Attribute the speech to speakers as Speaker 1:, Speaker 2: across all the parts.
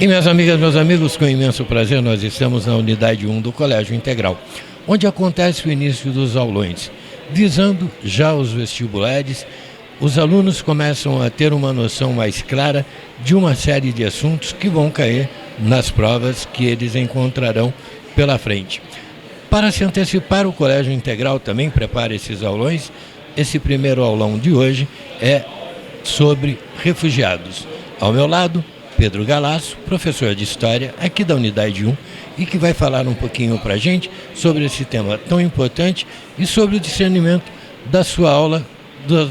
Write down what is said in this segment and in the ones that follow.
Speaker 1: E minhas amigas, meus amigos, com imenso prazer, nós estamos na unidade 1 do Colégio Integral, onde acontece o início dos aulões. Visando já os vestibulares, os alunos começam a ter uma noção mais clara de uma série de assuntos que vão cair nas provas que eles encontrarão pela frente. Para se antecipar, o Colégio Integral também prepara esses aulões. Esse primeiro aulão de hoje é sobre refugiados. Ao meu lado, Pedro Galasso, professor de História aqui da Unidade 1, e que vai falar um pouquinho para a gente sobre esse tema tão importante e sobre o discernimento da sua aula,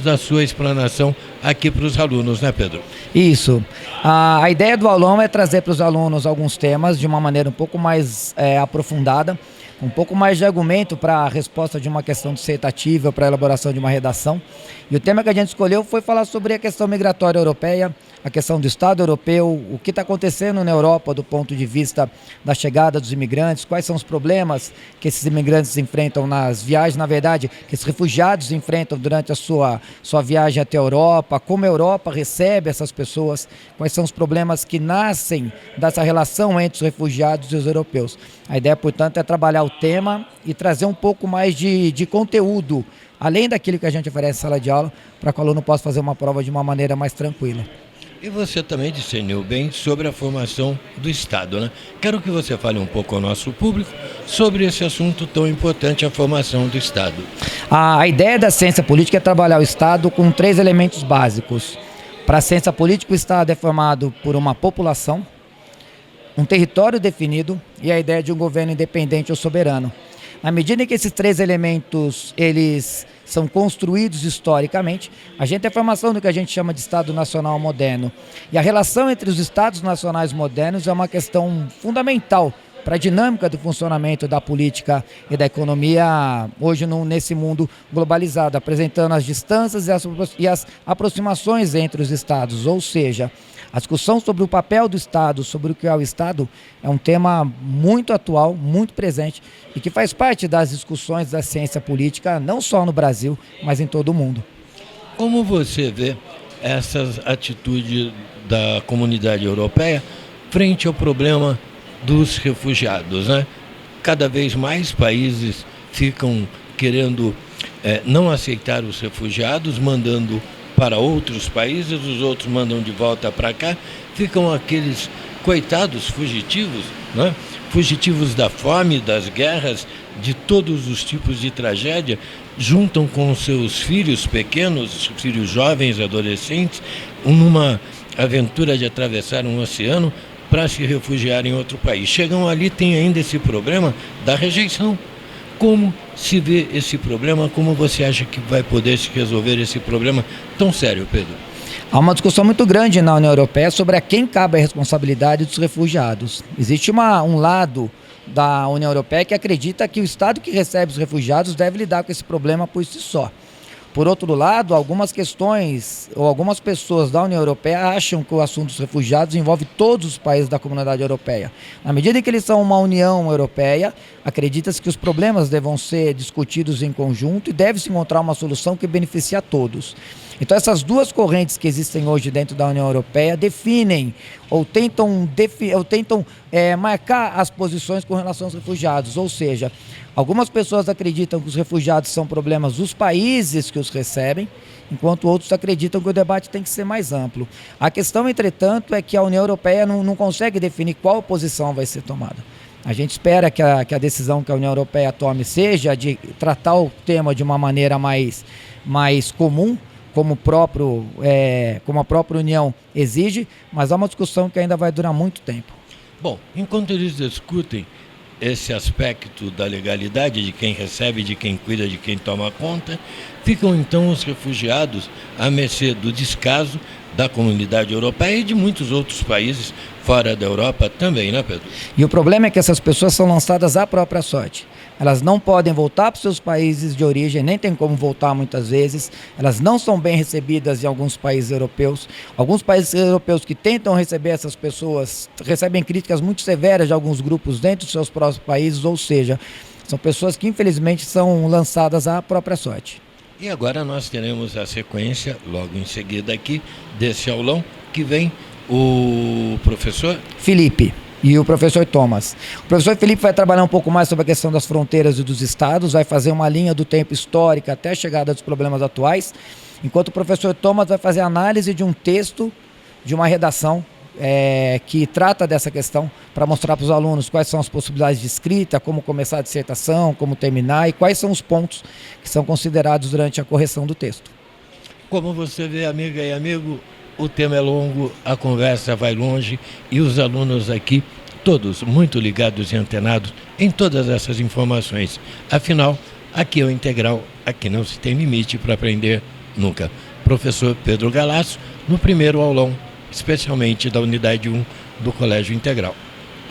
Speaker 1: da sua explanação aqui para os alunos, né, Pedro?
Speaker 2: Isso. A ideia do aulão é trazer para os alunos alguns temas de uma maneira um pouco mais aprofundada, um pouco mais de argumento para a resposta de uma questão dissertativa, para a elaboração de uma redação. E o tema que a gente escolheu foi falar sobre a questão migratória europeia, a questão do Estado europeu, o que está acontecendo na Europa do ponto de vista da chegada dos imigrantes, quais são os problemas que esses imigrantes enfrentam nas viagens, na verdade, que esses refugiados enfrentam durante a sua viagem até a Europa, como a Europa recebe essas pessoas, quais são os problemas que nascem dessa relação entre os refugiados e os europeus. A ideia, portanto, é trabalhar o tema e trazer um pouco mais de conteúdo, além daquilo que a gente oferece em sala de aula, para que o aluno possa fazer uma prova de uma maneira mais tranquila.
Speaker 1: E você também discerniu bem sobre a formação do Estado, né? Quero que você fale um pouco ao nosso público sobre esse assunto tão importante, a formação do Estado.
Speaker 2: A ideia da ciência política é trabalhar o Estado com 3 elementos básicos. Para a ciência política, o Estado é formado por uma população, um território definido e a ideia de um governo independente ou soberano. Na medida em que esses 3 elementos eles são construídos historicamente, a gente tem a formação do que a gente chama de Estado Nacional Moderno. E a relação entre os Estados Nacionais modernos é uma questão fundamental para a dinâmica do funcionamento da política e da economia hoje nesse mundo globalizado, apresentando as distâncias e as aproximações entre os Estados, ou seja, a discussão sobre o papel do Estado, sobre o que é o Estado, é um tema muito atual, muito presente e que faz parte das discussões da ciência política, não só no Brasil, mas em todo o mundo.
Speaker 1: Como você vê essas atitudes da comunidade europeia frente ao problema dos refugiados, né? Cada vez mais países ficam querendo não aceitar os refugiados, mandando para outros países, os outros mandam de volta para cá, ficam aqueles coitados fugitivos, né? Fugitivos da fome, das guerras, de todos os tipos de tragédia, juntam com seus filhos pequenos, filhos jovens, adolescentes, numa aventura de atravessar um oceano para se refugiar em outro país. Chegam ali, tem ainda esse problema da rejeição. Como se vê esse problema? Como você acha que vai poder se resolver esse problema tão sério, Pedro?
Speaker 2: Há uma discussão muito grande na União Europeia sobre a quem cabe a responsabilidade dos refugiados. Existe um lado da União Europeia que acredita que o Estado que recebe os refugiados deve lidar com esse problema por si só. Por outro lado, algumas questões ou algumas pessoas da União Europeia acham que o assunto dos refugiados envolve todos os países da comunidade europeia. Na medida em que eles são uma União Europeia, acredita-se que os problemas devam ser discutidos em conjunto e deve-se encontrar uma solução que beneficie a todos. Então essas 2 correntes que existem hoje dentro da União Europeia definem ou tentam marcar as posições com relação aos refugiados, ou seja, algumas pessoas acreditam que os refugiados são problemas dos países que os recebem, enquanto outros acreditam que o debate tem que ser mais amplo. A questão, entretanto, é que a União Europeia não consegue definir qual posição vai ser tomada. A gente espera que a decisão que a União Europeia tome seja de tratar o tema de uma maneira mais comum, como a própria União exige, mas há uma discussão que ainda vai durar muito tempo.
Speaker 1: Bom, enquanto eles discutem esse aspecto da legalidade, de quem recebe, de quem cuida, de quem toma conta, ficam então os refugiados à mercê do descaso da comunidade europeia e de muitos outros países fora da Europa também, né, Pedro?
Speaker 2: E o problema é que essas pessoas são lançadas à própria sorte. Elas não podem voltar para os seus países de origem, nem tem como voltar muitas vezes. Elas não são bem recebidas em alguns países europeus. Alguns países europeus que tentam receber essas pessoas recebem críticas muito severas de alguns grupos dentro dos seus próprios países, ou seja, são pessoas que infelizmente são lançadas à própria sorte.
Speaker 1: E agora nós teremos a sequência, logo em seguida aqui, desse aulão, que vem o professor
Speaker 2: Felipe e o professor Thomas. O professor Felipe vai trabalhar um pouco mais sobre a questão das fronteiras e dos estados, vai fazer uma linha do tempo histórica até a chegada dos problemas atuais, enquanto o professor Thomas vai fazer análise de um texto, de uma redação que trata dessa questão, para mostrar para os alunos quais são as possibilidades de escrita, como começar a dissertação, como terminar e quais são os pontos que são considerados durante a correção do texto.
Speaker 1: Como você vê, amiga e amigo, o tema é longo, a conversa vai longe e os alunos aqui, todos muito ligados e antenados em todas essas informações. Afinal, aqui é o Integral, aqui não se tem limite para aprender nunca. Professor Pedro Galasso, no primeiro aulão, especialmente da unidade 1 do Colégio Integral.